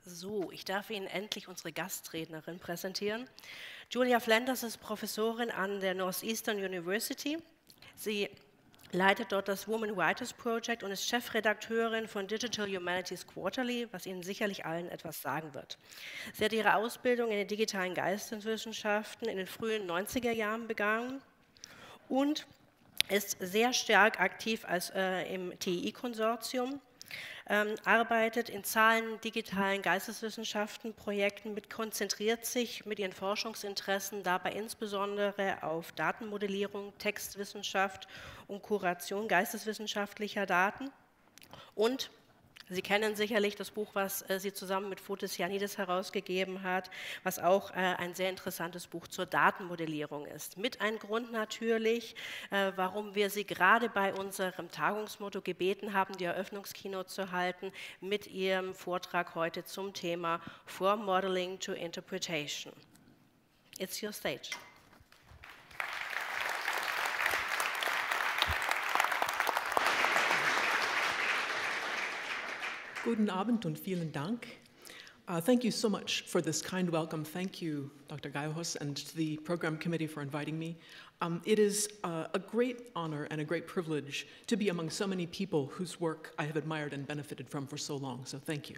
So, ich darf Ihnen endlich unsere Gastrednerin präsentieren. Julia Flanders ist Professorin an der Northeastern University. Sie leitet dort das Women Writers Project und ist Chefredakteurin von Digital Humanities Quarterly, was Ihnen sicherlich allen etwas sagen wird. Sie hat ihre Ausbildung in den digitalen Geisteswissenschaften in den frühen 90er Jahren begangen und ist sehr stark aktiv im TI-Konsortium. Arbeitet in Zahlen, digitalen Geisteswissenschaften, Projekten konzentriert sich mit ihren Forschungsinteressen dabei insbesondere auf Datenmodellierung, Textwissenschaft und Kuration geisteswissenschaftlicher Daten. Und Sie kennen sicherlich das Buch, was sie zusammen mit Jahrestagung herausgegeben hat, was auch ein sehr interessantes Buch zur Datenmodellierung ist. Mit ein Grund natürlich, warum wir Sie gerade bei unserem Tagungsmotto gebeten haben, die Eröffnungskeynote zu halten, mit Ihrem Vortrag heute zum Thema From Modeling to Interpretation. It's your stage. Guten Abend und vielen Dank. Thank you so much for this kind welcome. Thank you, Dr. Gaios, and to the program committee for inviting me. It is a great honor and a great privilege to be among so many people whose work I have admired and benefited from for so long, so thank you.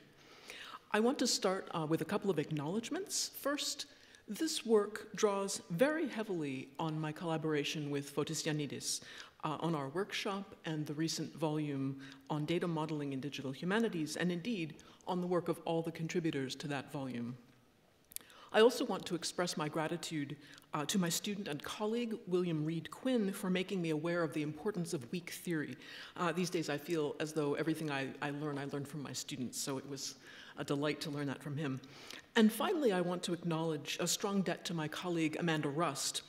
I want to start with a couple of acknowledgements. First, this work draws very heavily on my collaboration with Jahrestagung on our workshop and the recent volume on data modeling in digital humanities, and indeed on the work of all the contributors to that volume. I also want to express my gratitude to my student and colleague, William Reed Quinn, for making me aware of the importance of weak theory. These days I feel as though everything I learn from my students, so it was a delight to learn that from him. And finally, I want to acknowledge a strong debt to my colleague, Amanda Rust,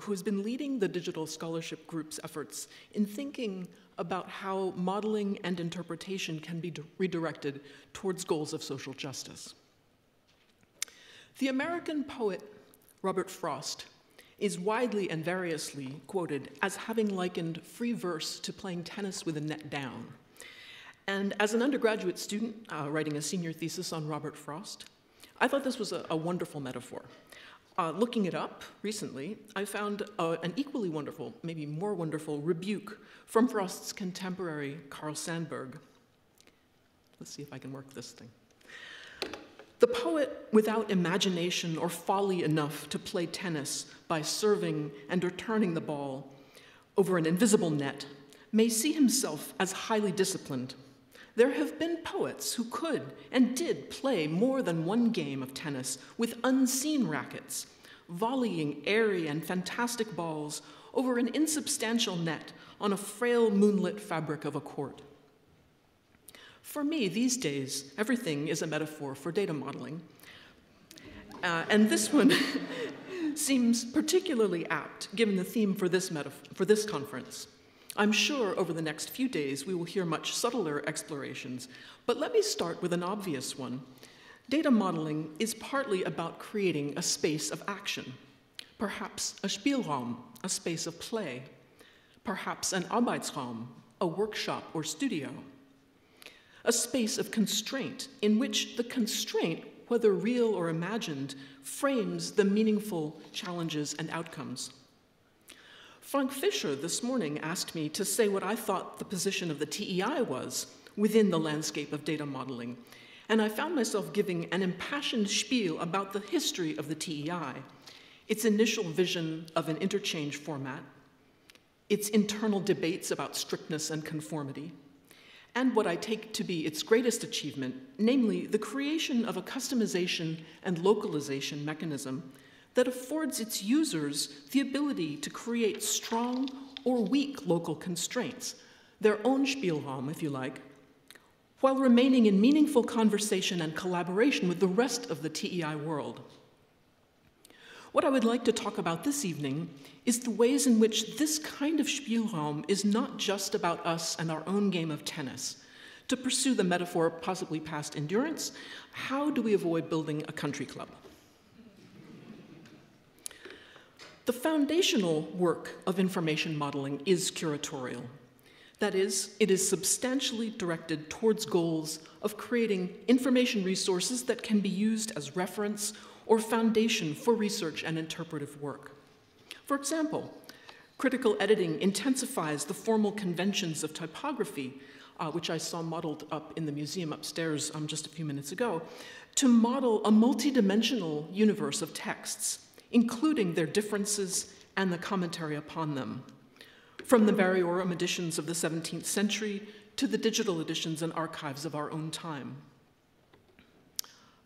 who has been leading the Digital Scholarship Group's efforts in thinking about how modeling and interpretation can be redirected towards goals of social justice. The American poet Robert Frost is widely and variously quoted as having likened free verse to playing tennis with a net down. And as an undergraduate student writing a senior thesis on Robert Frost, I thought this was a wonderful metaphor. Looking it up recently, I found an equally wonderful, maybe more wonderful, rebuke from Frost's contemporary Carl Sandburg. Let's see if I can work this thing. The poet without imagination or folly enough to play tennis by serving and returning the ball over an invisible net may see himself as highly disciplined. There have been poets who could and did play more than one game of tennis with unseen rackets, volleying airy and fantastic balls over an insubstantial net on a frail moonlit fabric of a court. For me, these days, everything is a metaphor for data modeling. And this one seems particularly apt, given the theme for this conference. I'm sure over the next few days we will hear much subtler explorations, but let me start with an obvious one. Data modeling is partly about creating a space of action, perhaps a Spielraum, a space of play, perhaps an Arbeitsraum, a workshop or studio, a space of constraint in which the constraint, whether real or imagined, frames the meaningful challenges and outcomes. Frank Fischer this morning asked me to say what I thought the position of the TEI was within the landscape of data modeling, and I found myself giving an impassioned spiel about the history of the TEI, its initial vision of an interchange format, its internal debates about strictness and conformity, and what I take to be its greatest achievement, namely the creation of a customization and localization mechanism that affords its users the ability to create strong or weak local constraints, their own Spielraum, if you like, while remaining in meaningful conversation and collaboration with the rest of the TEI world. What I would like to talk about this evening is the ways in which this kind of Spielraum is not just about us and our own game of tennis. To pursue the metaphor possibly past endurance, how do we avoid building a country club? The foundational work of information modeling is curatorial. That is, it is substantially directed towards goals of creating information resources that can be used as reference or foundation for research and interpretive work. For example, critical editing intensifies the formal conventions of typography, which I saw modeled up in the museum upstairs just a few minutes ago, to model a multidimensional universe of texts, including their differences and the commentary upon them, from the variorum editions of the 17th century to the digital editions and archives of our own time.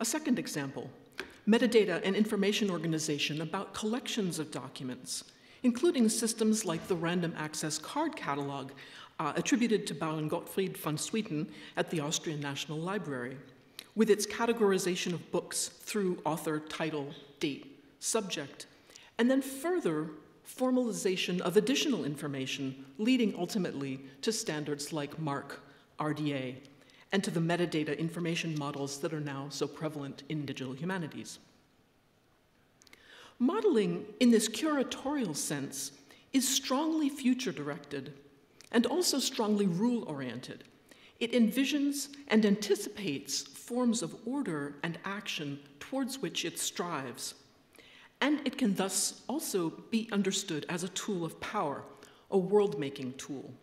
A second example, metadata and information organization about collections of documents, including systems like the random access card catalog attributed to Baron Gottfried von Swieten at the Austrian National Library, with its categorization of books through author, title, date, subject, and then further formalization of additional information, leading ultimately to standards like MARC, RDA, and to the metadata information models that are now so prevalent in digital humanities. Modeling, in this curatorial sense, is strongly future-directed and also strongly rule-oriented. It envisions and anticipates forms of order and action towards which it strives. And it can thus also be understood as a tool of power, a world-making tool.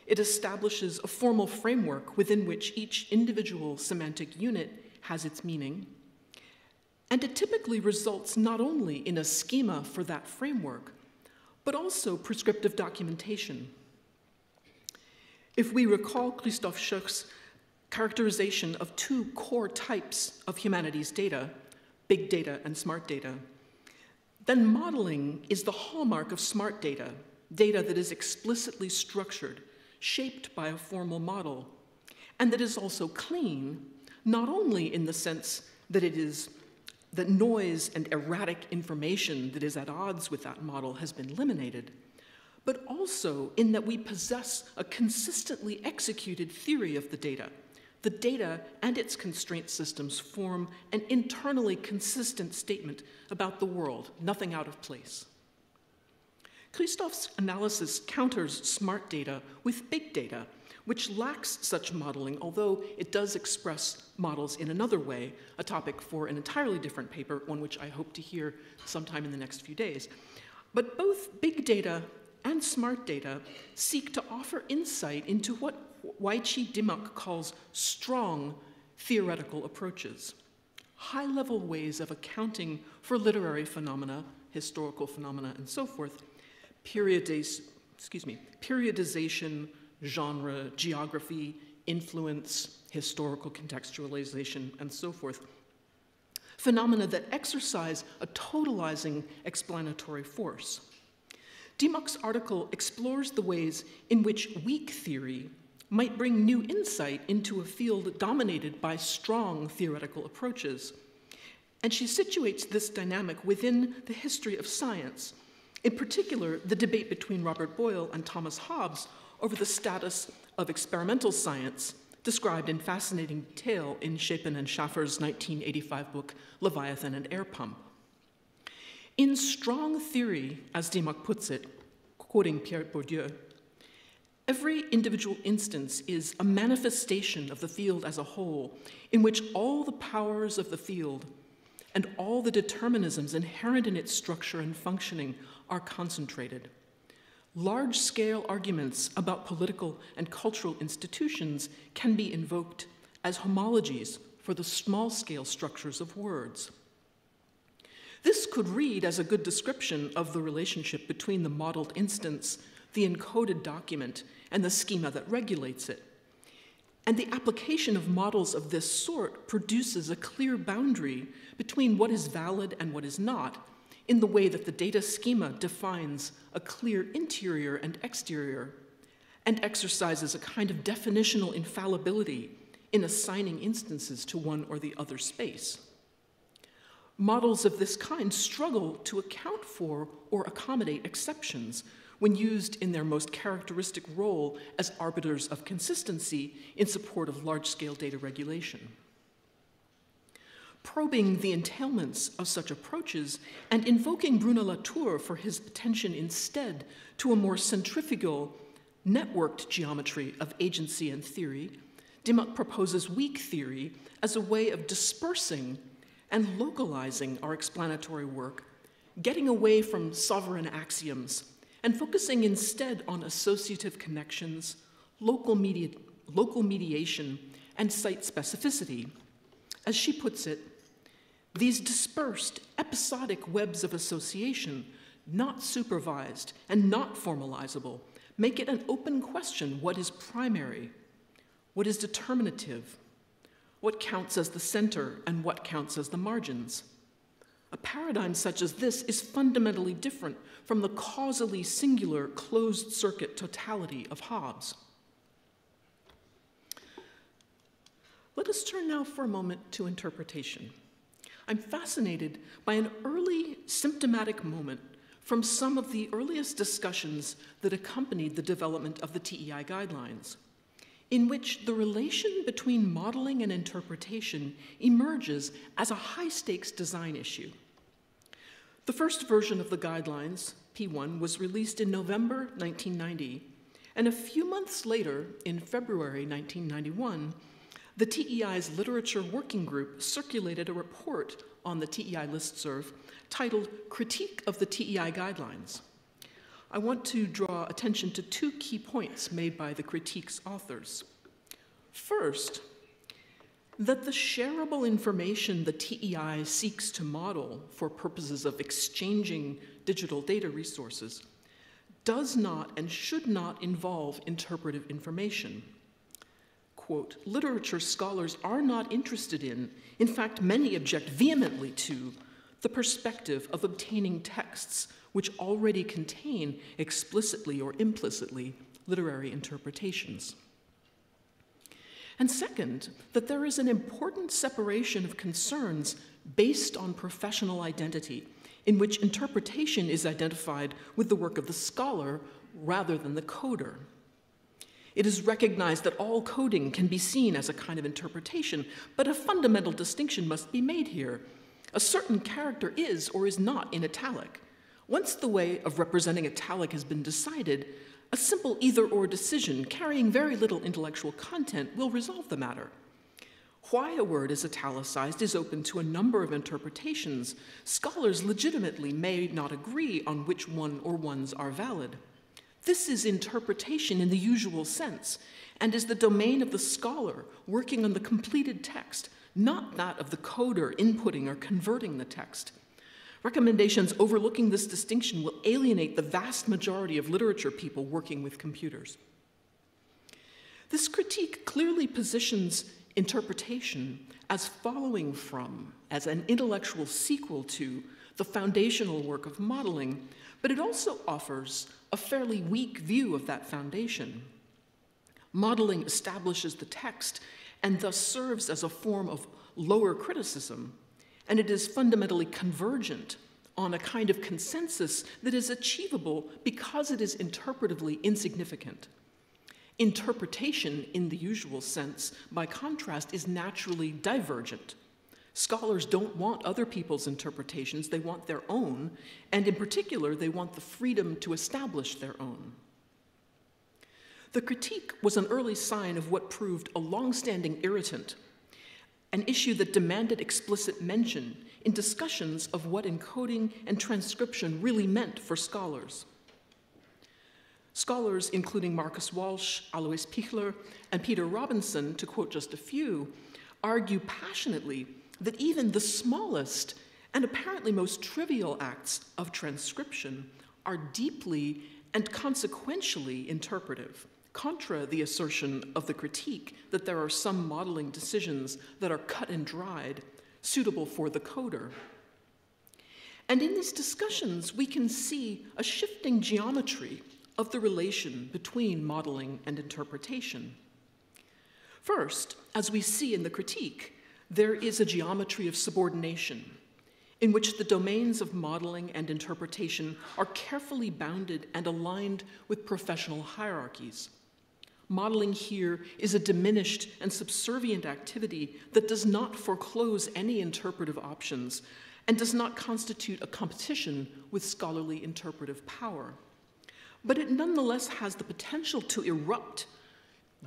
It establishes a formal framework within which each individual semantic unit has its meaning, and it typically results not only in a schema for that framework, but also prescriptive documentation. If we recall Christoph Schoch's characterization of two core types of humanities data, big data and smart data, then modeling is the hallmark of smart data, data that is explicitly structured, shaped by a formal model, and that is also clean, not only in the sense that it is that noise and erratic information that is at odds with that model has been eliminated, but also in that we possess a consistently executed theory of the data. The data and its constraint systems form an internally consistent statement about the world, nothing out of place. Christoph's analysis counters smart data with big data, which lacks such modeling, although it does express models in another way, a topic for an entirely different paper, one which I hope to hear sometime in the next few days. But both big data and smart data seek to offer insight into what Weichi Dimmock calls strong theoretical approaches, high-level ways of accounting for literary phenomena, historical phenomena, and so forth, periodization, genre, geography, influence, historical contextualization, and so forth. Phenomena that exercise a totalizing explanatory force. Dimmock's article explores the ways in which weak theory might bring new insight into a field dominated by strong theoretical approaches. And she situates this dynamic within the history of science, in particular, the debate between Robert Boyle and Thomas Hobbes over the status of experimental science, described in fascinating detail in Chapin and Schaffer's 1985 book, Leviathan and Air Pump. In strong theory, as Dimmock puts it, quoting Pierre Bourdieu, every individual instance is a manifestation of the field as a whole, in which all the powers of the field and all the determinisms inherent in its structure and functioning are concentrated. Large-scale arguments about political and cultural institutions can be invoked as homologies for the small-scale structures of words. This could read as a good description of the relationship between the modeled instance, the encoded document, and the schema that regulates it. And the application of models of this sort produces a clear boundary between what is valid and what is not, in the way that the data schema defines a clear interior and exterior, and exercises a kind of definitional infallibility in assigning instances to one or the other space. Models of this kind struggle to account for or accommodate exceptions when used in their most characteristic role as arbiters of consistency in support of large-scale data regulation. Probing the entailments of such approaches and invoking Bruno Latour for his attention instead to a more centrifugal networked geometry of agency and theory, Dimmock proposes weak theory as a way of dispersing and localizing our explanatory work, getting away from sovereign axioms and focusing instead on associative connections, local mediation, and site specificity. As she puts it, these dispersed, episodic webs of association, not supervised and not formalizable, make it an open question what is primary, what is determinative, what counts as the center, and what counts as the margins. A paradigm such as this is fundamentally different from the causally singular closed-circuit totality of Hobbes. Let us turn now for a moment to interpretation. I'm fascinated by an early symptomatic moment from some of the earliest discussions that accompanied the development of the TEI guidelines, in which the relation between modeling and interpretation emerges as a high-stakes design issue. The first version of the guidelines, P1, was released in November 1990, and a few months later, in February 1991, the TEI's Literature Working Group circulated a report on the TEI listserv titled Critique of the TEI Guidelines. I want to draw attention to two key points made by the critique's authors. First, that the shareable information the TEI seeks to model for purposes of exchanging digital data resources does not and should not involve interpretive information. Quote, literature scholars are not interested in fact, many object vehemently to, the perspective of obtaining texts which already contain explicitly or implicitly literary interpretations. And second, that there is an important separation of concerns based on professional identity, in which interpretation is identified with the work of the scholar rather than the coder. It is recognized that all coding can be seen as a kind of interpretation, but a fundamental distinction must be made here. A certain character is or is not in italic. Once the way of representing italic has been decided, a simple either-or decision carrying very little intellectual content will resolve the matter. Why a word is italicized is open to a number of interpretations. Scholars legitimately may not agree on which one or ones are valid. This is interpretation in the usual sense, and is the domain of the scholar working on the completed text, not that of the coder inputting or converting the text. Recommendations overlooking this distinction will alienate the vast majority of literature people working with computers. This critique clearly positions interpretation as following from, as an intellectual sequel to, the foundational work of modeling, but it also offers a fairly weak view of that foundation. Modeling establishes the text and thus serves as a form of lower criticism, and it is fundamentally convergent on a kind of consensus that is achievable because it is interpretively insignificant. Interpretation, in the usual sense, by contrast, is naturally divergent. Scholars don't want other people's interpretations, they want their own, and in particular, they want the freedom to establish their own. The critique was an early sign of what proved a long-standing irritant, an issue that demanded explicit mention in discussions of what encoding and transcription really meant for scholars. Scholars, including Marcus Walsh, Alois Pichler, and Peter Robinson, to quote just a few, argue passionately that even the smallest and apparently most trivial acts of transcription are deeply and consequentially interpretive, contra the assertion of the critique that there are some modeling decisions that are cut and dried, suitable for the coder. And in these discussions, we can see a shifting geometry of the relation between modeling and interpretation. First, as we see in the critique, there is a geometry of subordination in which the domains of modeling and interpretation are carefully bounded and aligned with professional hierarchies. Modeling here is a diminished and subservient activity that does not foreclose any interpretive options and does not constitute a competition with scholarly interpretive power. but it nonetheless has the potential to erupt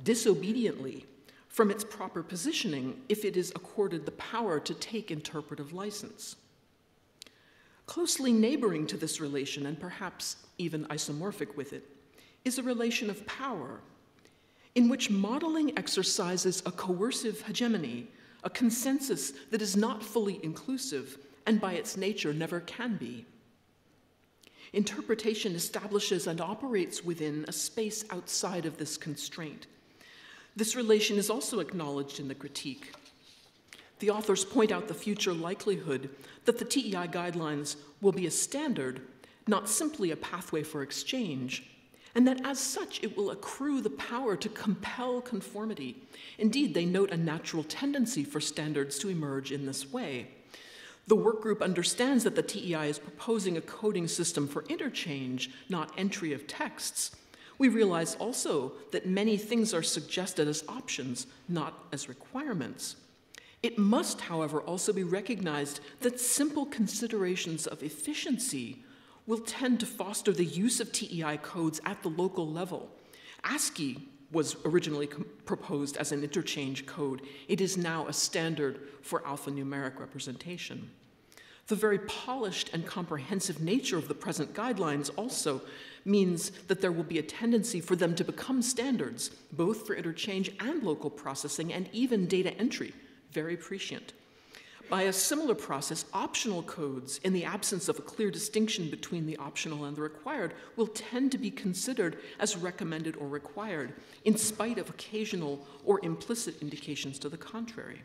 disobediently from its proper positioning if it is accorded the power to take interpretive license. Closely neighboring to this relation, and perhaps even isomorphic with it, is a relation of power in which modeling exercises a coercive hegemony, a consensus that is not fully inclusive and by its nature never can be. Interpretation establishes and operates within a space outside of this constraint. This relation is also acknowledged in the critique. The authors point out the future likelihood that the TEI guidelines will be a standard, not simply a pathway for exchange, and that as such it will accrue the power to compel conformity. Indeed, they note a natural tendency for standards to emerge in this way. The workgroup understands that the TEI is proposing a coding system for interchange, not entry of texts. We realize also that many things are suggested as options, not as requirements. It must, however, also be recognized that simple considerations of efficiency will tend to foster the use of TEI codes at the local level. ASCII was originally proposed as an interchange code. It is now a standard for alphanumeric representation. The very polished and comprehensive nature of the present guidelines also means that there will be a tendency for them to become standards, both for interchange and local processing, and even data entry, very prescient. By a similar process, optional codes, in the absence of a clear distinction between the optional and the required, will tend to be considered as recommended or required, in spite of occasional or implicit indications to the contrary.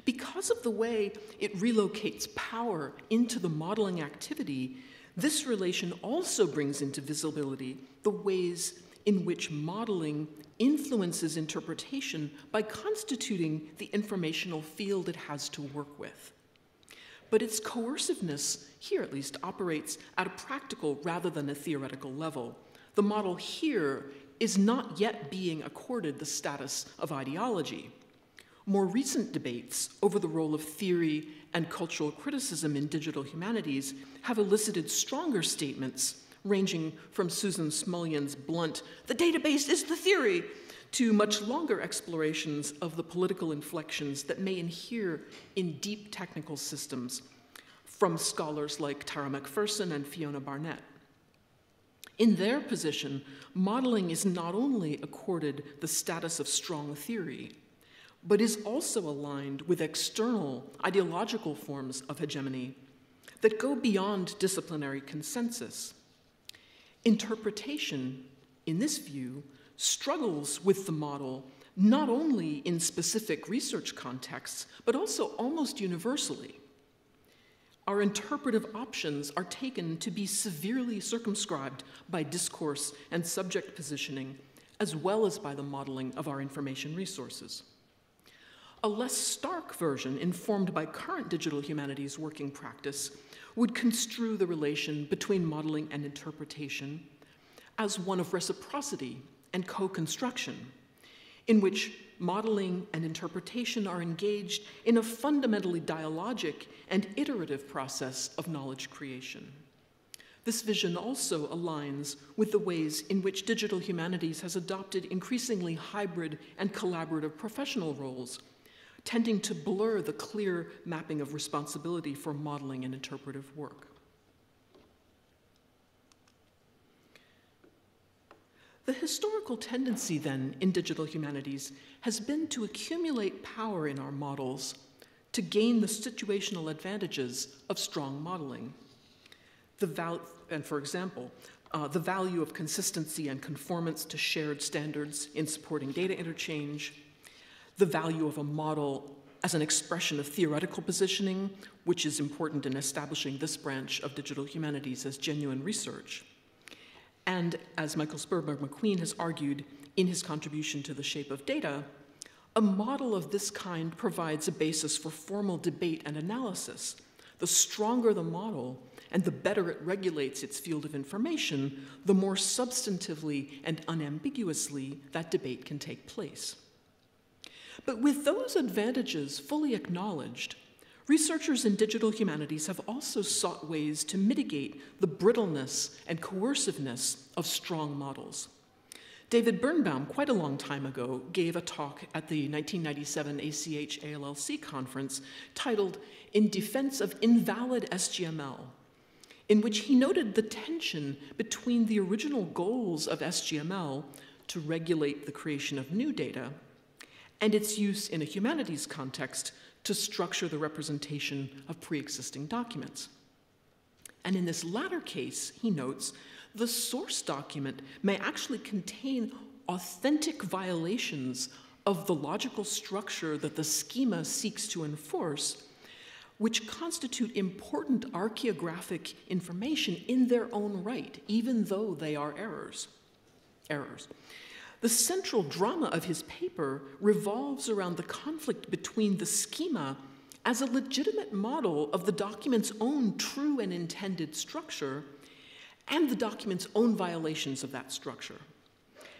Because of the way it relocates power into the modeling activity, this relation also brings into visibility the ways in which modeling influences interpretation by constituting the informational field it has to work with. But its coerciveness, here at least, operates at a practical rather than a theoretical level. The model here is not yet being accorded the status of ideology. More recent debates over the role of theory and cultural criticism in digital humanities have elicited stronger statements, ranging from Susan Smullyan's blunt, "The database is the theory," to much longer explorations of the political inflections that may inhere in deep technical systems from scholars like Tara McPherson and Fiona Barnett. In their position, modeling is not only accorded the status of strong theory, but is also aligned with external ideological forms of hegemony that go beyond disciplinary consensus. Interpretation, in this view, struggles with the model not only in specific research contexts, but also almost universally. Our interpretive options are taken to be severely circumscribed by discourse and subject positioning, as well as by the modeling of our information resources. A less stark version, informed by current digital humanities working practice, would construe the relation between modeling and interpretation as one of reciprocity and co-construction, in which modeling and interpretation are engaged in a fundamentally dialogic and iterative process of knowledge creation. This vision also aligns with the ways in which digital humanities has adopted increasingly hybrid and collaborative professional roles, tending to blur the clear mapping of responsibility for modeling and interpretive work. The historical tendency, then, in digital humanities has been to accumulate power in our models to gain the situational advantages of strong modeling. For example, the value of consistency and conformance to shared standards in supporting data interchange, the value of a model as an expression of theoretical positioning, which is important in establishing this branch of digital humanities as genuine research. And as Michael Spurberg-McQueen has argued in his contribution to The Shape of Data, a model of this kind provides a basis for formal debate and analysis. The stronger the model and the better it regulates its field of information, the more substantively and unambiguously that debate can take place. But with those advantages fully acknowledged, Researchers in digital humanities have also sought ways to mitigate the brittleness and coerciveness of strong models. David Birnbaum, quite a long time ago, gave a talk at the 1997 ACH-ALLC conference titled "In Defense of Invalid SGML," in which he noted the tension between the original goals of SGML to regulate the creation of new data and its use in a humanities context to structure the representation of pre-existing documents. And in this latter case, he notes, the source document may actually contain authentic violations of the logical structure that the schema seeks to enforce, which constitute important archaeographic information in their own right, even though they are errors. The central drama of his paper revolves around the conflict between the schema as a legitimate model of the document's own true and intended structure and the document's own violations of that structure.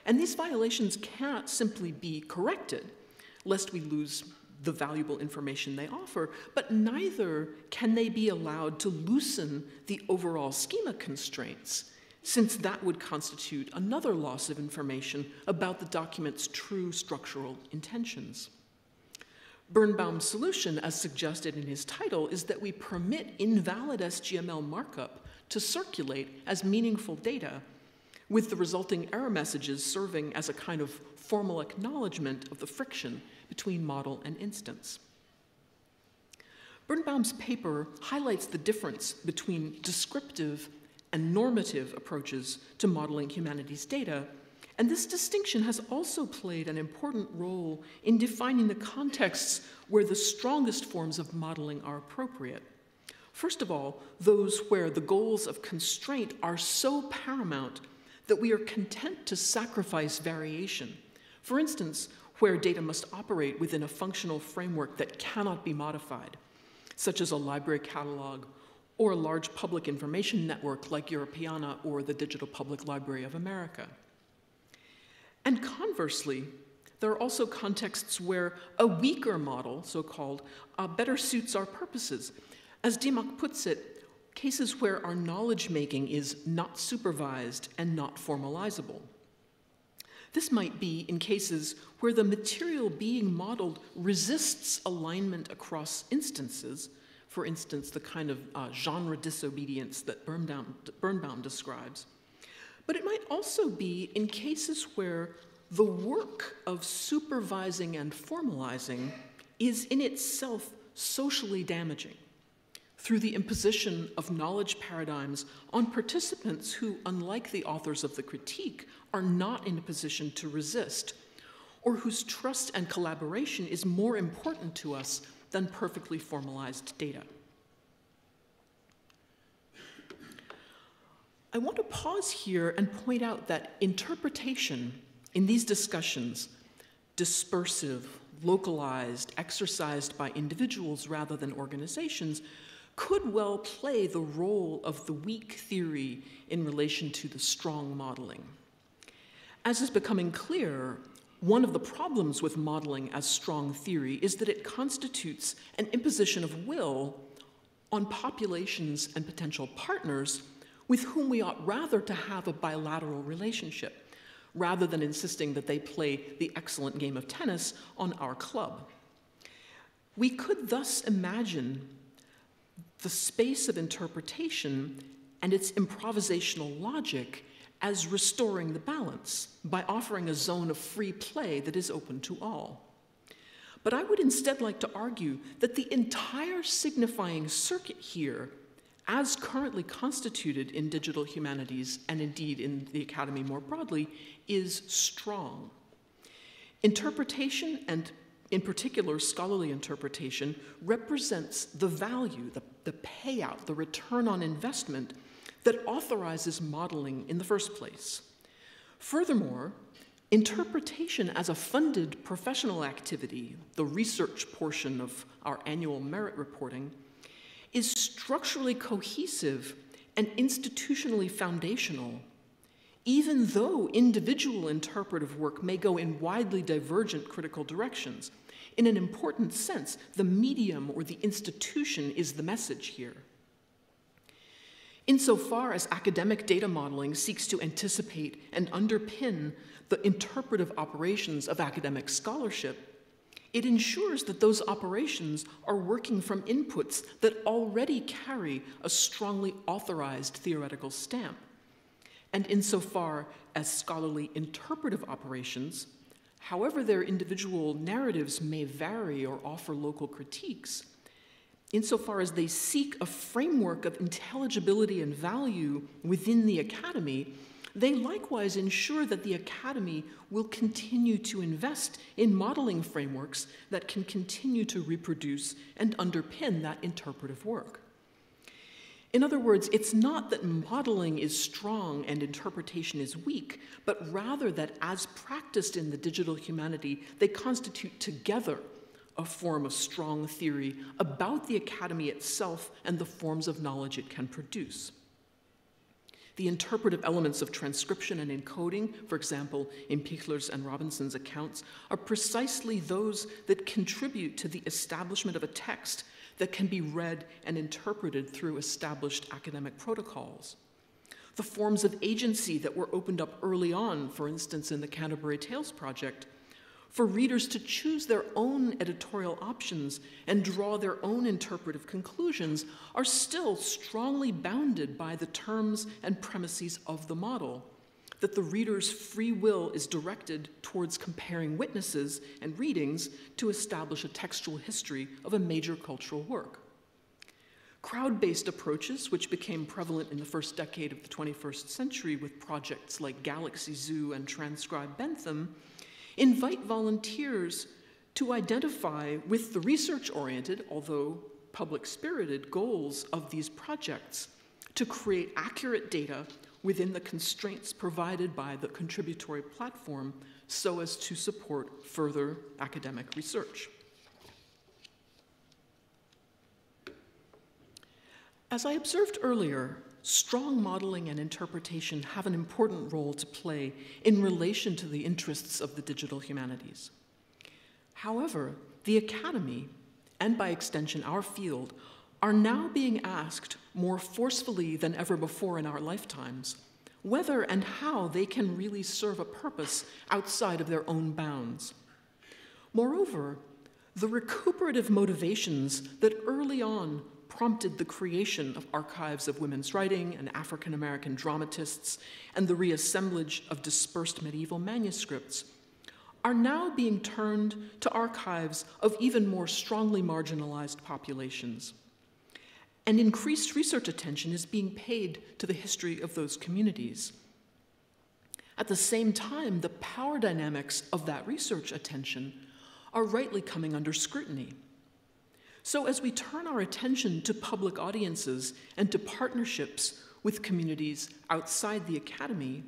And these violations cannot simply be corrected, lest we lose the valuable information they offer, but neither can they be allowed to loosen the overall schema constraints, since that would constitute another loss of information about the document's true structural intentions. Birnbaum's solution, as suggested in his title, is that we permit invalid SGML markup to circulate as meaningful data, with the resulting error messages serving as a kind of formal acknowledgement of the friction between model and instance. Birnbaum's paper highlights the difference between descriptive and normative approaches to modeling humanities data, and this distinction has also played an important role in defining the contexts where the strongest forms of modeling are appropriate. First of all, those where the goals of constraint are so paramount that we are content to sacrifice variation. For instance, where data must operate within a functional framework that cannot be modified, such as a library catalog or a large public information network like Europeana or the Digital Public Library of America. And conversely, there are also contexts where a weaker model, so-called, better suits our purposes. As Diemak puts it, cases where our knowledge-making is not supervised and not formalizable. This might be in cases where the material being modeled resists alignment across instances, for instance, the kind of genre disobedience that Birnbaum describes. But it might also be in cases where the work of supervising and formalizing is in itself socially damaging, through the imposition of knowledge paradigms on participants who, unlike the authors of the critique, are not in a position to resist, or whose trust and collaboration is more important to us than perfectly formalized data. I want to pause here and point out that interpretation in these discussions, dispersive, localized, exercised by individuals rather than organizations, could well play the role of the weak theory in relation to the strong modeling. As is becoming clear, one of the problems with modeling as strong theory is that it constitutes an imposition of will on populations and potential partners with whom we ought rather to have a bilateral relationship, rather than insisting that they play the excellent game of tennis on our club. We could thus imagine the space of interpretation and its improvisational logic as restoring the balance by offering a zone of free play that is open to all. But I would instead like to argue that the entire signifying circuit here, as currently constituted in digital humanities and indeed in the academy more broadly, is strong. Interpretation, and in particular scholarly interpretation, represents the value, the payout, the return on investment that authorizes modeling in the first place. Furthermore, interpretation as a funded professional activity, the research portion of our annual merit reporting, is structurally cohesive and institutionally foundational, even though individual interpretive work may go in widely divergent critical directions. in an important sense, the medium or the institution is the message here. Insofar as academic data modeling seeks to anticipate and underpin the interpretive operations of academic scholarship, it ensures that those operations are working from inputs that already carry a strongly authorized theoretical stamp. And insofar as scholarly interpretive operations, however their individual narratives may vary or offer local critiques, insofar as they seek a framework of intelligibility and value within the academy, they likewise ensure that the academy will continue to invest in modeling frameworks that can continue to reproduce and underpin that interpretive work. In other words, it's not that modeling is strong and interpretation is weak, but rather that as practiced in the digital humanity, they constitute together a form of strong theory about the academy itself and the forms of knowledge it can produce. The interpretive elements of transcription and encoding, for example, in Pichler's and Robinson's accounts, are precisely those that contribute to the establishment of a text that can be read and interpreted through established academic protocols. The forms of agency that were opened up early on, for instance, in the Canterbury Tales Project, for readers to choose their own editorial options and draw their own interpretive conclusions, are still strongly bounded by the terms and premises of the model, that the reader's free will is directed towards comparing witnesses and readings to establish a textual history of a major cultural work. Crowd-based approaches, which became prevalent in the first decade of the 21st century with projects like Galaxy Zoo and Transcribe Bentham, invite volunteers to identify with the research-oriented, although public-spirited, goals of these projects to create accurate data within the constraints provided by the contributory platform so as to support further academic research. As I observed earlier, strong modeling and interpretation have an important role to play in relation to the interests of the digital humanities. However, the academy, and by extension our field, are now being asked more forcefully than ever before in our lifetimes whether and how they can really serve a purpose outside of their own bounds. Moreover, the recuperative motivations that early on prompted the creation of archives of women's writing and African American dramatists and the reassemblage of dispersed medieval manuscripts are now being turned to archives of even more strongly marginalized populations. And increased research attention is being paid to the history of those communities. At the same time, the power dynamics of that research attention are rightly coming under scrutiny. So as we turn our attention to public audiences and to partnerships with communities outside the academy,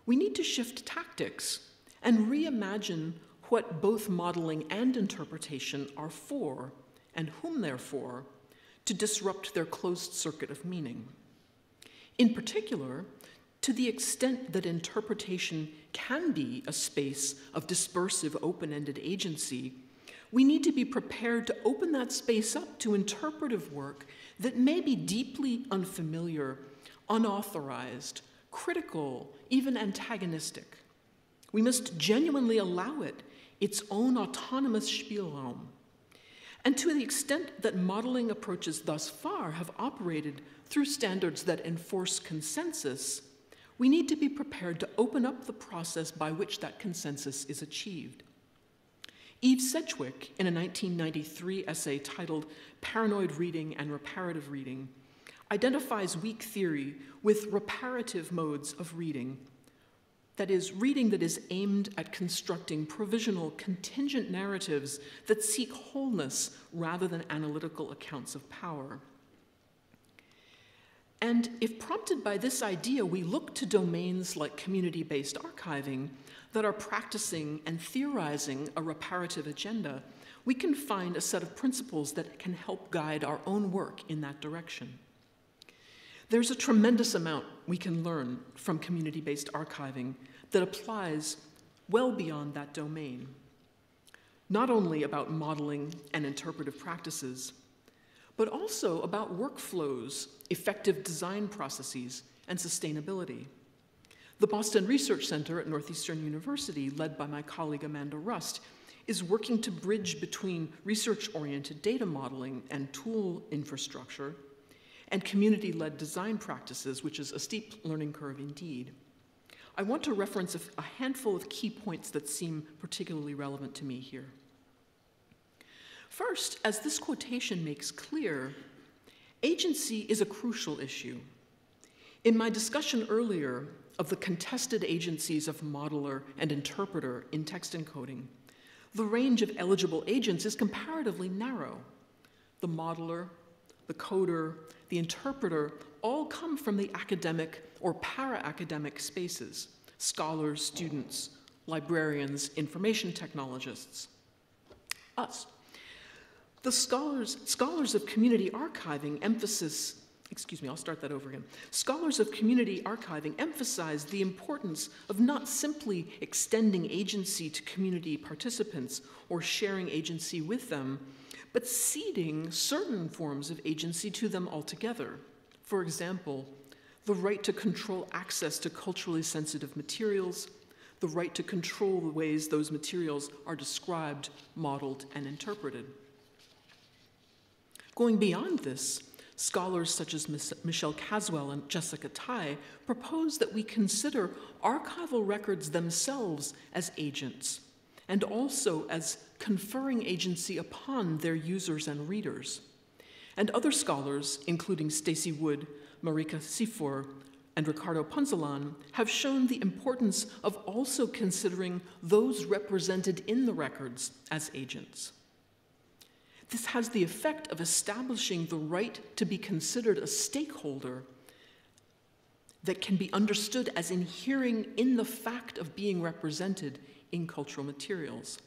we need to shift tactics and reimagine what both modeling and interpretation are for and whom they're for to disrupt their closed circuit of meaning. In particular, to the extent that interpretation can be a space of dispersive, open-ended agency, we need to be prepared to open that space up to interpretive work that may be deeply unfamiliar, unauthorized, critical, even antagonistic. We must genuinely allow it its own autonomous Spielraum. And to the extent that modeling approaches thus far have operated through standards that enforce consensus, we need to be prepared to open up the process by which that consensus is achieved. Eve Sedgwick, in a 1993 essay titled Paranoid Reading and Reparative Reading, identifies weak theory with reparative modes of reading, that is, reading that is aimed at constructing provisional, contingent narratives that seek wholeness rather than analytical accounts of power. And if prompted by this idea, we look to domains like community-based archiving that are practicing and theorizing a reparative agenda, we can find a set of principles that can help guide our own work in that direction. There's a tremendous amount we can learn from community-based archiving that applies well beyond that domain. not only about modeling and interpretive practices, but also about workflows, effective design processes, and sustainability. The Boston Research Center at Northeastern University, led by my colleague Amanda Rust, is working to bridge between research-oriented data modeling and tool infrastructure and community-led design practices, which is a steep learning curve indeed. I want to reference a handful of key points that seem particularly relevant to me here. First, as this quotation makes clear, agency is a crucial issue. In my discussion earlier of the contested agencies of modeler and interpreter in text encoding, the range of eligible agents is comparatively narrow. The modeler, the coder, the interpreter all come from the academic or para-academic spaces: scholars, students, librarians, information technologists, us. The scholars of community archiving Scholars of community archiving emphasize the importance of not simply extending agency to community participants or sharing agency with them, but ceding certain forms of agency to them altogether. For example, the right to control access to culturally sensitive materials, the right to control the ways those materials are described, modeled, and interpreted. Going beyond this, scholars such as Michelle Caswell and Jessica Tei propose that we consider archival records themselves as agents, and also as conferring agency upon their users and readers. And other scholars, including Stacy Wood, Marika Sifor, and Ricardo Ponzalan, have shown the importance of also considering those represented in the records as agents. This has the effect of establishing the right to be considered a stakeholder that can be understood as inhering in the fact of being represented in cultural materials.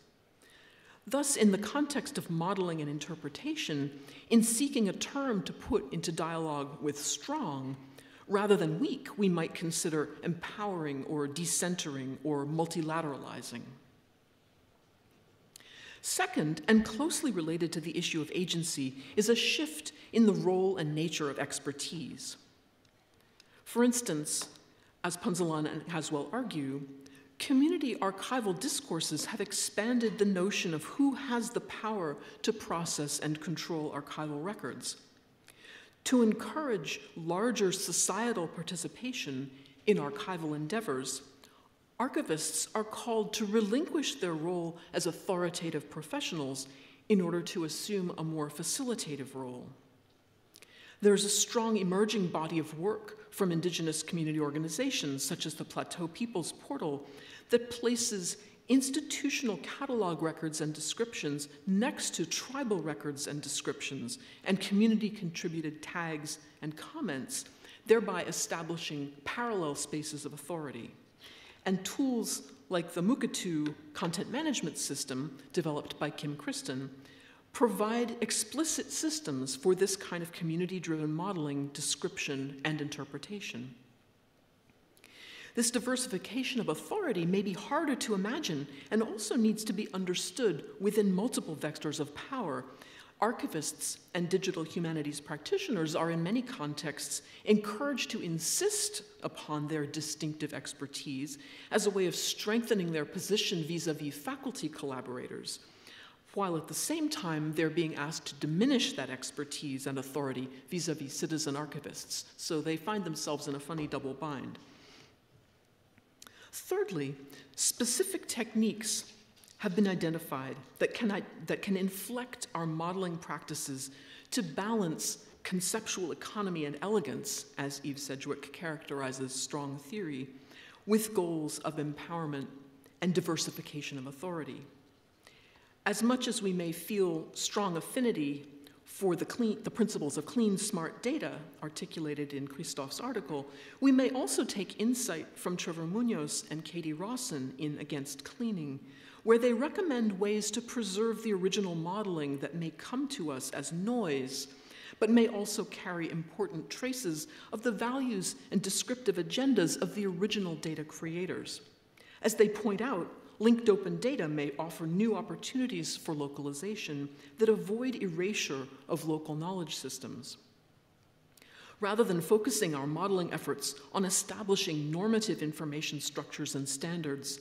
Thus, in the context of modeling and interpretation, in seeking a term to put into dialogue with strong, rather than weak, we might consider empowering or decentering or multilateralizing. Second, and closely related to the issue of agency, is a shift in the role and nature of expertise. For instance, as Ponzalan and Caswell argue, community archival discourses have expanded the notion of who has the power to process and control archival records. To encourage larger societal participation in archival endeavors, archivists are called to relinquish their role as authoritative professionals in order to assume a more facilitative role. There's a strong emerging body of work from Indigenous community organizations, such as the Plateau Peoples Portal, that places institutional catalog records and descriptions next to tribal records and descriptions and community-contributed tags and comments, thereby establishing parallel spaces of authority. And tools like the Mukatu content management system, developed by Kim Kristen, provide explicit systems for this kind of community-driven modeling, description, and interpretation. This diversification of authority may be harder to imagine and also needs to be understood within multiple vectors of power. Archivists and digital humanities practitioners are in many contexts encouraged to insist upon their distinctive expertise as a way of strengthening their position vis-à-vis faculty collaborators, while at the same time they're being asked to diminish that expertise and authority vis-à-vis citizen archivists, so they find themselves in a funny double bind. Thirdly, specific techniques have been identified that can inflect our modeling practices to balance conceptual economy and elegance, as Eve Sedgwick characterizes strong theory, with goals of empowerment and diversification of authority. As much as we may feel strong affinity for the principles of clean, smart data articulated in Christoph's article, we may also take insight from Trevor Munoz and Katie Rawson in Against Cleaning, where they recommend ways to preserve the original modeling that may come to us as noise, but may also carry important traces of the values and descriptive agendas of the original data creators. As they point out, linked open data may offer new opportunities for localization that avoid erasure of local knowledge systems. Rather than focusing our modeling efforts on establishing normative information structures and standards,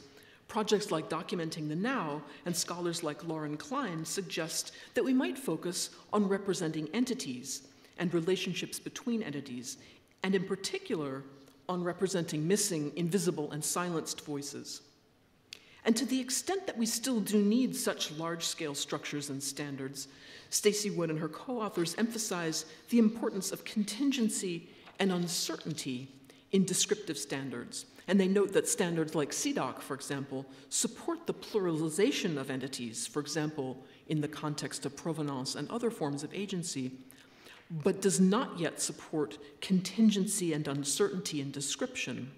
projects like Documenting the Now and scholars like Lauren Klein suggest that we might focus on representing entities and relationships between entities, and in particular, on representing missing, invisible, and silenced voices. And to the extent that we still do need such large-scale structures and standards, Stacey Wood and her co-authors emphasize the importance of contingency and uncertainty in descriptive standards. And they note that standards like CDOC, for example, support the pluralization of entities, for example, in the context of provenance and other forms of agency, but does not yet support contingency and uncertainty in description.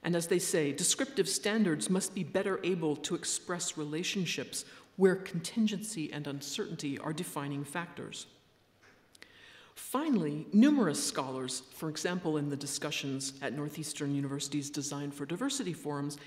And as they say, descriptive standards must be better able to express relationships where contingency and uncertainty are defining factors. Finally, numerous scholars, for example in the discussions at Northeastern University's Design for Diversity forums,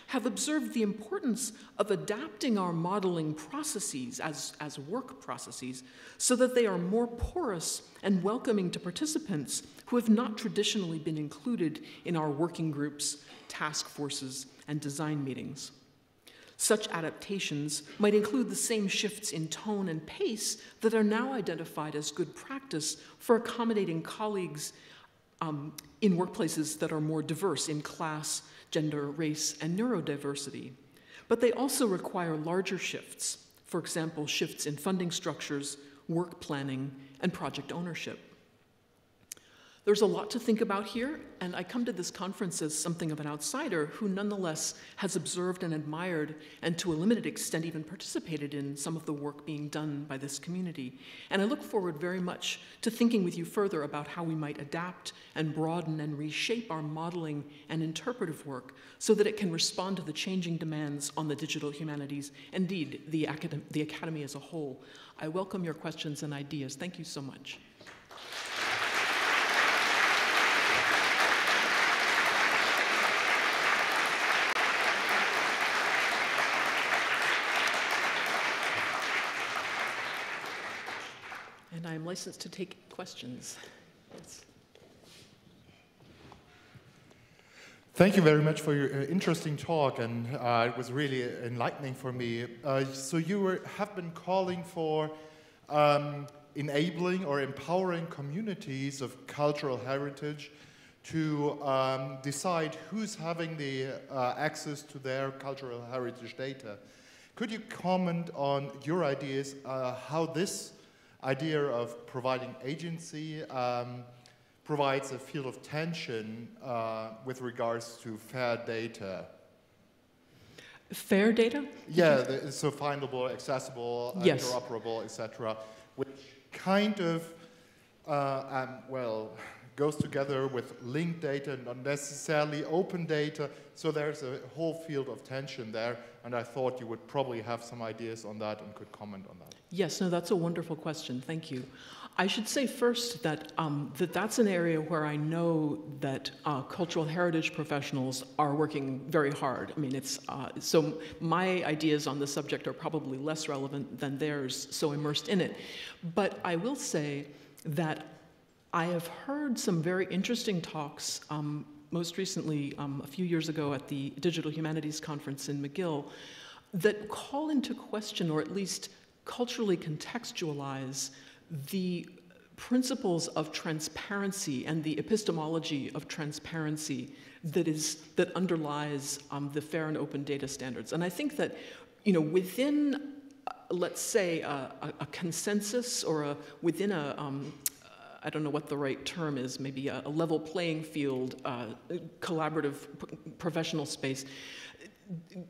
have observed the importance of adapting our modeling processes as work processes so that they are more porous and welcoming to participants who have not traditionally been included in our working groups, task forces, and design meetings. Such adaptations might include the same shifts in tone and pace that are now identified as good practice for accommodating colleagues in workplaces that are more diverse in class, gender, race, and neurodiversity. But they also require larger shifts, for example, shifts in funding structures, work planning, and project ownership. There's a lot to think about here, and I come to this conference as something of an outsider who nonetheless has observed and admired, and to a limited extent even participated in some of the work being done by this community. And I look forward very much to thinking with you further about how we might adapt and broaden and reshape our modeling and interpretive work so that it can respond to the changing demands on the digital humanities, indeed, the academy as a whole. I welcome your questions and ideas. Thank you so much. And I am licensed to take questions. Yes. Thank you very much for your interesting talk, and it was really enlightening for me. So you have been calling for enabling or empowering communities of cultural heritage to decide who's having the access to their cultural heritage data. Could you comment on your ideas, how this idea of providing agency provides a field of tension with regards to fair data? Fair data? Yeah, so findable, accessible, yes, interoperable, etc., which kind of, well, goes together with linked data, not necessarily open data, so there's a whole field of tension there, and I thought you would probably have some ideas on that and could comment on that. Yes, no, that's a wonderful question. Thank you. I should say first that that's an area where I know that cultural heritage professionals are working very hard. I mean, it's so my ideas on the subject are probably less relevant than theirs, so immersed in it. But I will say that I have heard some very interesting talks, most recently a few years ago at the Digital Humanities Conference in McGill, that call into question, or at least culturally contextualize, the principles of transparency and the epistemology of transparency that underlies the fair and open data standards. And I think that, you know, within, let's say, a consensus, or within a I don't know what the right term is, maybe a level playing field, collaborative professional space,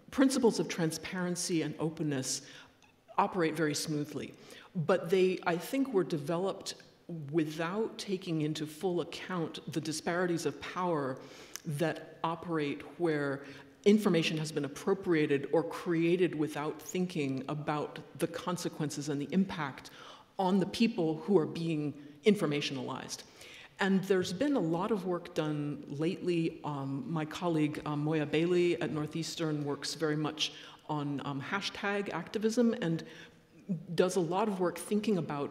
principles of transparency and openness operate very smoothly. But they, I think, were developed without taking into full account the disparities of power that operate where information has been appropriated or created without thinking about the consequences and the impact on the people who are being informationalized. And there's been a lot of work done lately. My colleague Moya Bailey at Northeastern works very much on hashtag activism and does a lot of work thinking about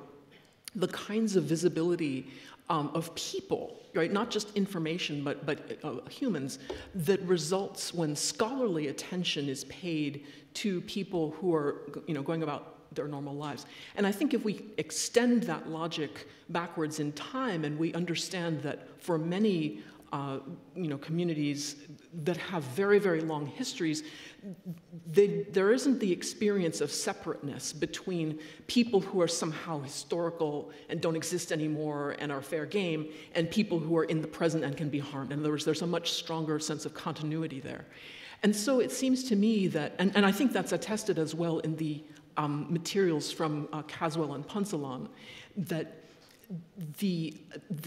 the kinds of visibility of people, right? Not just information, but humans, that results when scholarly attention is paid to people who are, going about their normal lives. And I think if we extend that logic backwards in time, and we understand that for many, communities that have very, very long histories, there isn't the experience of separateness between people who are somehow historical and don't exist anymore and are fair game, and people who are in the present and can be harmed. In other words, there's a much stronger sense of continuity there. And so it seems to me that, and I think that's attested as well in the materials from Caswell and Poncelan, that the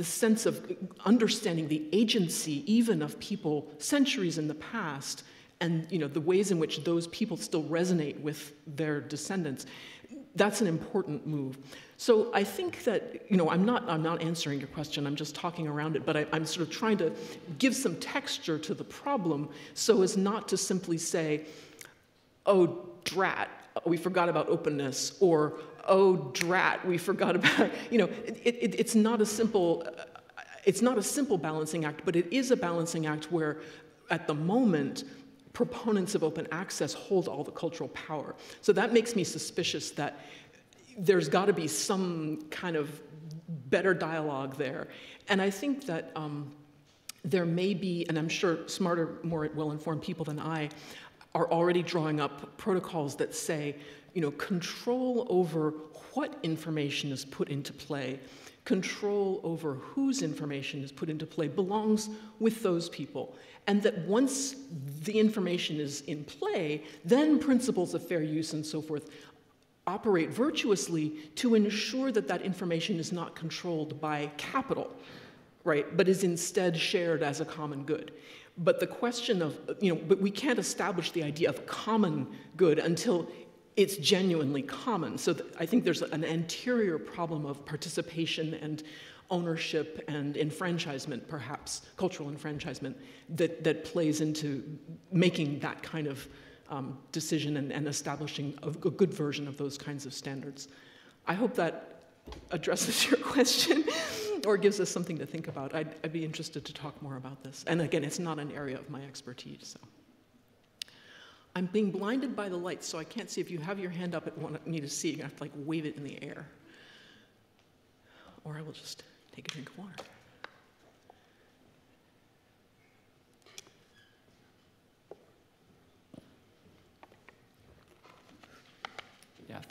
sense of understanding the agency even of people centuries in the past, and the ways in which those people still resonate with their descendants, that's an important move. So I think that, I'm not answering your question, I'm just talking around it, but I'm sort of trying to give some texture to the problem so as not to simply say, oh, drat, we forgot about openness, or oh, drat, we forgot about, it's not a simple balancing act, but it is a balancing act where, at the moment, proponents of open access hold all the cultural power. So that makes me suspicious that there's got to be some kind of better dialogue there. And I think that there may be, and I'm sure smarter, more well-informed people than I are already drawing up protocols that say, control over what information is put into play, control over whose information is put into play belongs with those people. And that once the information is in play, then principles of fair use and so forth operate virtuously to ensure that that information is not controlled by capital, right, but is instead shared as a common good. But the question of, but we can't establish the idea of common good until it's genuinely common. So I think there's an anterior problem of participation and ownership and enfranchisement, perhaps, cultural enfranchisement, that plays into making that kind of decision and establishing a good version of those kinds of standards. I hope that addresses your question or gives us something to think about. I'd be interested to talk more about this. And again, it's not an area of my expertise, so. I'm being blinded by the lights, so I can't see. If you have your hand up and want me to see, you have to wave it in the air. Or I will just take a drink of water. Yeah,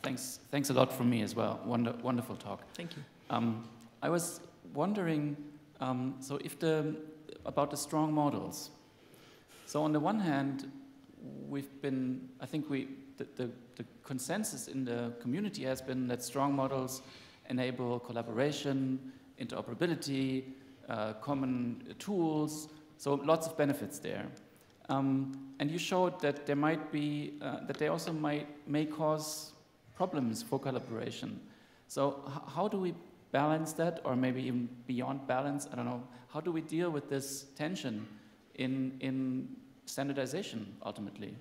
thanks a lot from me as well. Wonderful talk. Thank you. I was wondering, so about the strong models. So on the one hand, I think the consensus in the community has been that strong models enable collaboration, interoperability, common tools, so lots of benefits there. And you showed that there might be, that they also may cause problems for collaboration. So how do we balance that, or maybe even beyond balance, I don't know, how do we deal with this tension in standardization, ultimately?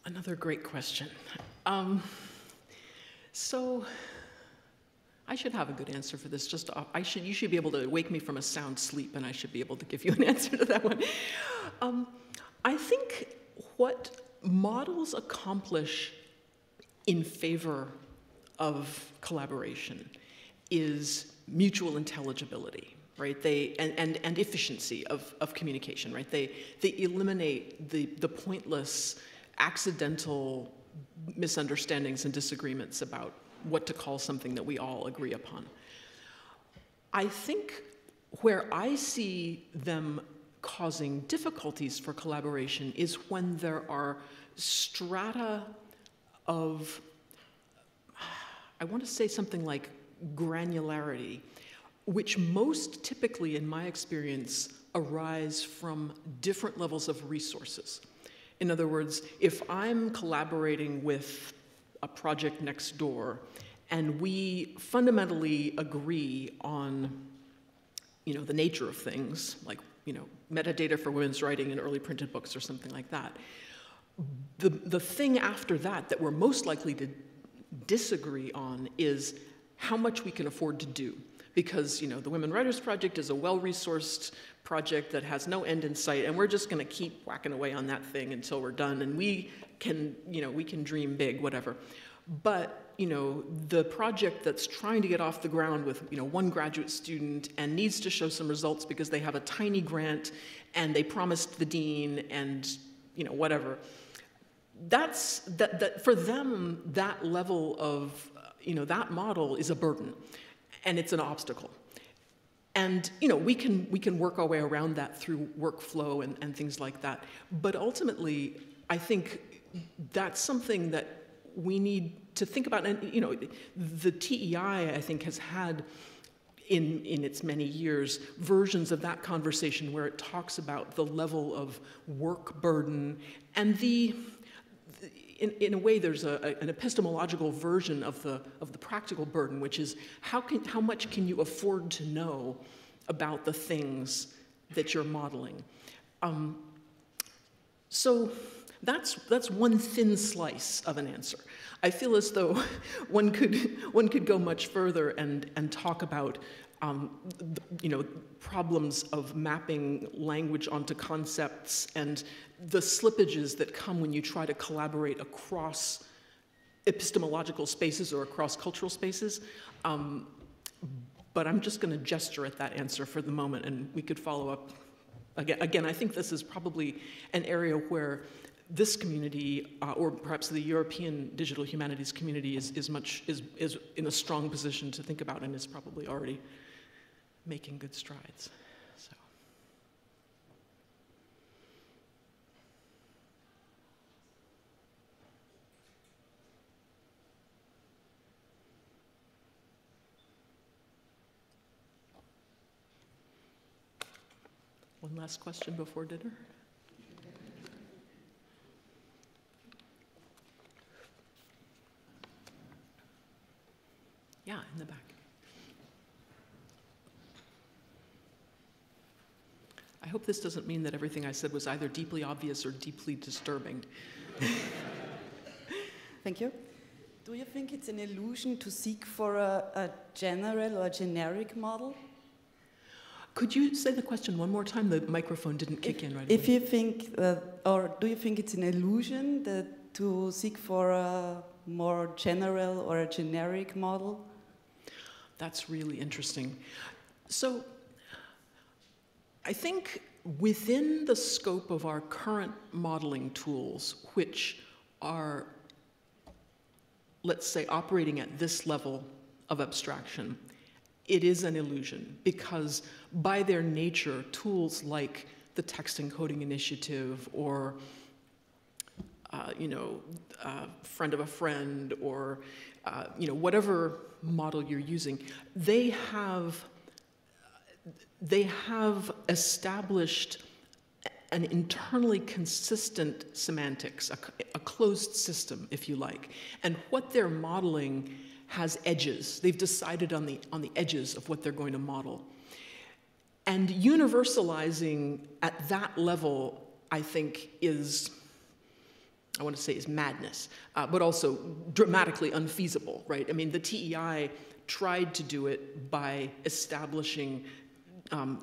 Another great question. So I should have a good answer for this. You should be able to wake me from a sound sleep, and I should be able to give you an answer to that one. I think what models accomplish in favor of collaboration is mutual intelligibility, right? And efficiency of communication, right? They eliminate the pointless, accidental misunderstandings and disagreements about what to call something that we all agree upon. I think where I see them causing difficulties for collaboration is when there are strata of, I want to say something like granularity, which most typically, in my experience, arise from different levels of resources. In other words, if I'm collaborating with a project next door, and we fundamentally agree on the nature of things, like, metadata for women's writing in early printed books or something like that. The thing after that we're most likely to disagree on is how much we can afford to do. Because, the Women Writers Project is a well-resourced project that has no end in sight, and we're just going to keep whacking away on that thing until we're done, and we can dream big, whatever. But, the project that's trying to get off the ground with, one graduate student and needs to show some results because they have a tiny grant and they promised the dean and, whatever. That for them, that level of, that model is a burden and it's an obstacle. And, we can work our way around that through workflow and things like that. But ultimately, I think that's something that we need to think about. And, the TEI, I think, has had in its many years versions of that conversation where it talks about the level of work burden and in a way, there's an epistemological version of the practical burden, which is how much can you afford to know about the things that you're modeling? So that's one thin slice of an answer. I feel as though one could go much further and talk about problems of mapping language onto concepts and the slippages that come when you try to collaborate across epistemological spaces or across cultural spaces. But I'm just going to gesture at that answer for the moment, and we could follow up. Again, I think this is probably an area where this community, or perhaps the European digital humanities community, is in a strong position to think about and is probably already making good strides. So. One last question before dinner. Yeah, in the back. I hope this doesn't mean that everything I said was either deeply obvious or deeply disturbing. Thank you. Do you think it's an illusion to seek for a general or generic model? Could you say the question one more time? The microphone didn't kick in right away. If you think, or do you think it's an illusion to seek for a more general or a generic model? That's really interesting. So, I think within the scope of our current modeling tools, which are, let's say, operating at this level of abstraction, it is an illusion, because by their nature, tools like the text encoding initiative or friend of a friend or whatever model you're using, they have established an internally consistent semantics, a closed system, if you like. And what they're modeling has edges. They've decided on the edges of what they're going to model. And universalizing at that level, I think, is madness, but also dramatically unfeasible, right? I mean, the TEI tried to do it by establishing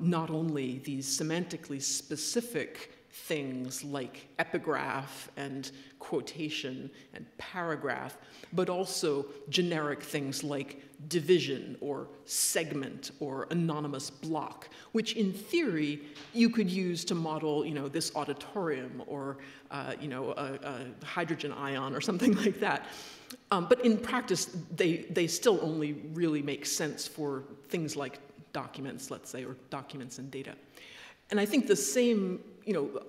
not only these semantically specific things like epigraph and quotation and paragraph, but also generic things like division or segment or anonymous block, which in theory you could use to model, this auditorium or, a hydrogen ion or something like that. But in practice, they still only really make sense for things like documents, let's say, or documents and data. And I think the same,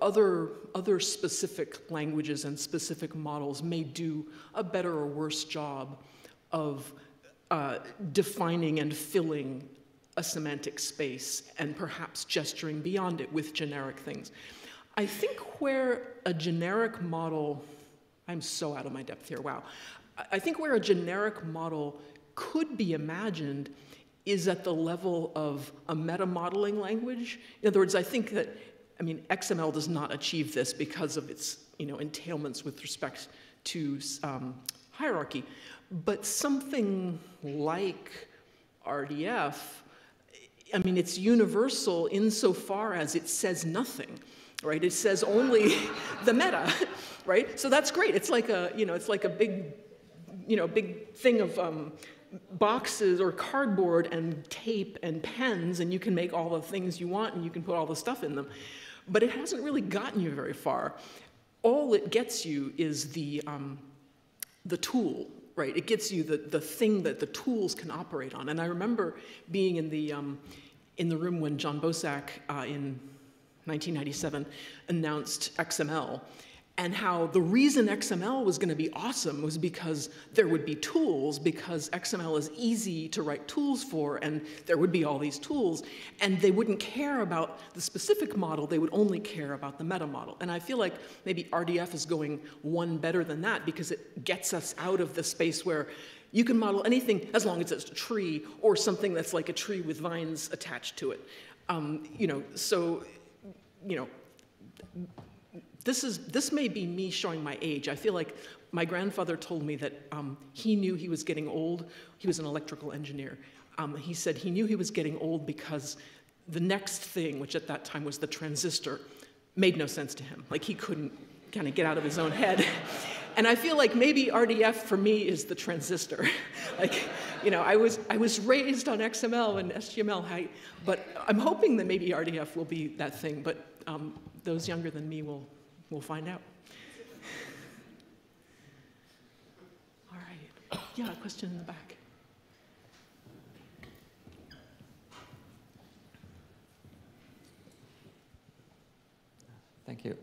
other specific languages and specific models may do a better or worse job of defining and filling a semantic space and perhaps gesturing beyond it with generic things. I think where a generic model, I'm so out of my depth here, wow. I think where a generic model could be imagined is at the level of a meta-modeling language. In other words, I think that, I mean, XML does not achieve this because of its, entailments with respect to hierarchy, but something like RDF, I mean, it's universal insofar as it says nothing, right? It says only the meta, right? So that's great. It's like a, it's like a big, big thing of boxes or cardboard and tape and pens, and you can make all the things you want and you can put all the stuff in them. But it hasn't really gotten you very far. All it gets you is the tool, right? It gets you the thing that the tools can operate on. And I remember being in the room when John Bosak in 1997 announced XML, and how the reason XML was going to be awesome was because there would be tools, because XML is easy to write tools for, and there would be all these tools, and they wouldn't care about the specific model, they would only care about the meta model. And I feel like maybe RDF is going one better than that, because it gets us out of the space where you can model anything as long as it's a tree or something that's like a tree with vines attached to it. This may be me showing my age. I feel like my grandfather told me that he knew he was getting old. He was an electrical engineer. He said he knew he was getting old because the next thing, which at that time was the transistor, made no sense to him. Like, he couldn't kind of get out of his own head. And I feel like maybe RDF for me is the transistor. Like, I was raised on XML and HTML, but I'm hoping that maybe RDF will be that thing. But those younger than me will find out. All right. Yeah, a question in the back. Thank you.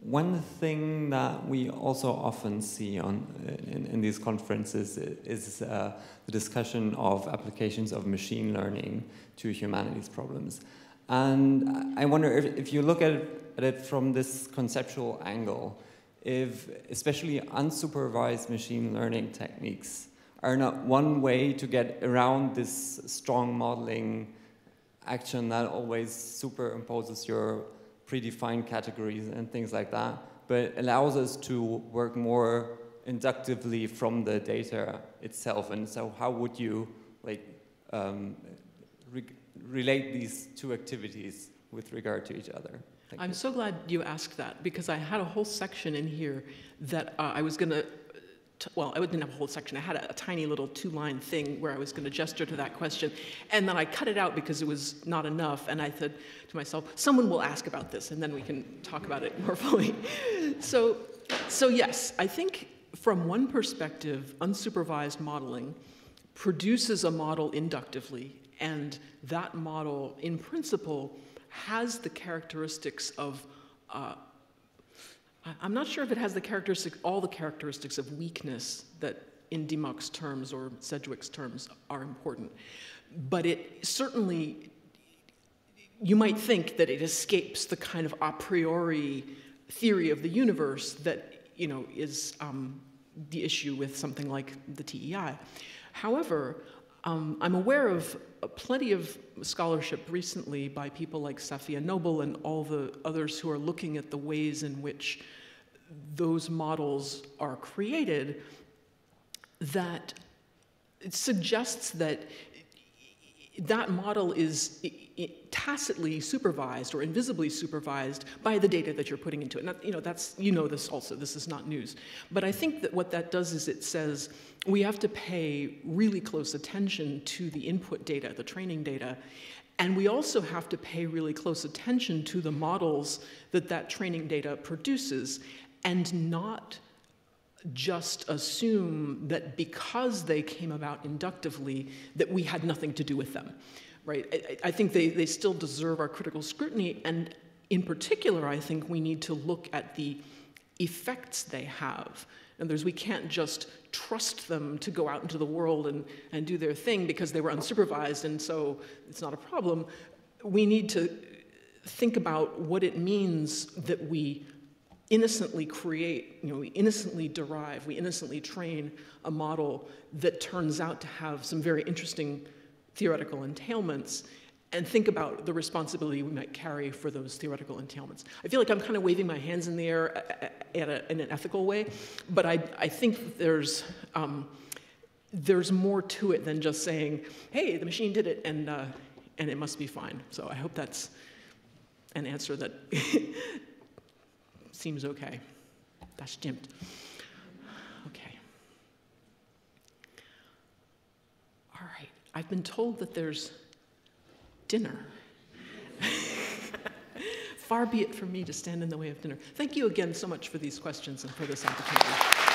One thing that we also often see in these conferences is the discussion of applications of machine learning to humanities problems. And I wonder if you look at it from this conceptual angle, if especially unsupervised machine learning techniques are not one way to get around this strong modeling action that always superimposes your predefined categories and things like that, but allows us to work more inductively from the data itself. And so how would you relate these two activities with regard to each other? I'm so glad you asked that, because I had a whole section in here that I was going to, well, I didn't have a whole section. I had a tiny little 2-line thing where I was going to gesture to that question. And then I cut it out because it was not enough. And I said to myself, someone will ask about this, and then we can talk about it more fully. So yes, I think from one perspective, unsupervised modeling produces a model inductively. And that model, in principle, has the characteristics of, I'm not sure if it has all the characteristics of weakness that in Dimock's terms or Sedgwick's terms are important. But it certainly, you might think that it escapes the kind of a priori theory of the universe that, is the issue with something like the TEI. However, I'm aware of plenty of scholarship recently by people like Safiya Noble and all the others who are looking at the ways in which those models are created, that it suggests that that model is tacitly supervised or invisibly supervised by the data that you're putting into it. Now, this also, this is not news. But I think that what that does is it says we have to pay really close attention to the input data, the training data, and we also have to pay really close attention to the models that training data produces, and not just assume that because they came about inductively that we had nothing to do with them, right? I think they still deserve our critical scrutiny, and in particular, I think we need to look at the effects they have. In other words, we can't just trust them to go out into the world and do their thing because they were unsupervised, and so it's not a problem. We need to think about what it means that we innocently create, we innocently derive, we innocently train a model that turns out to have some very interesting theoretical entailments, and think about the responsibility we might carry for those theoretical entailments. I feel like I'm kind of waving my hands in the air in an ethical way, but I think there's more to it than just saying, hey, the machine did it, and it must be fine. So I hope that's an answer that seems okay. Das stimmt. Okay. All right. I've been told that there's dinner. Far be it from me to stand in the way of dinner. Thank you again so much for these questions and for this opportunity.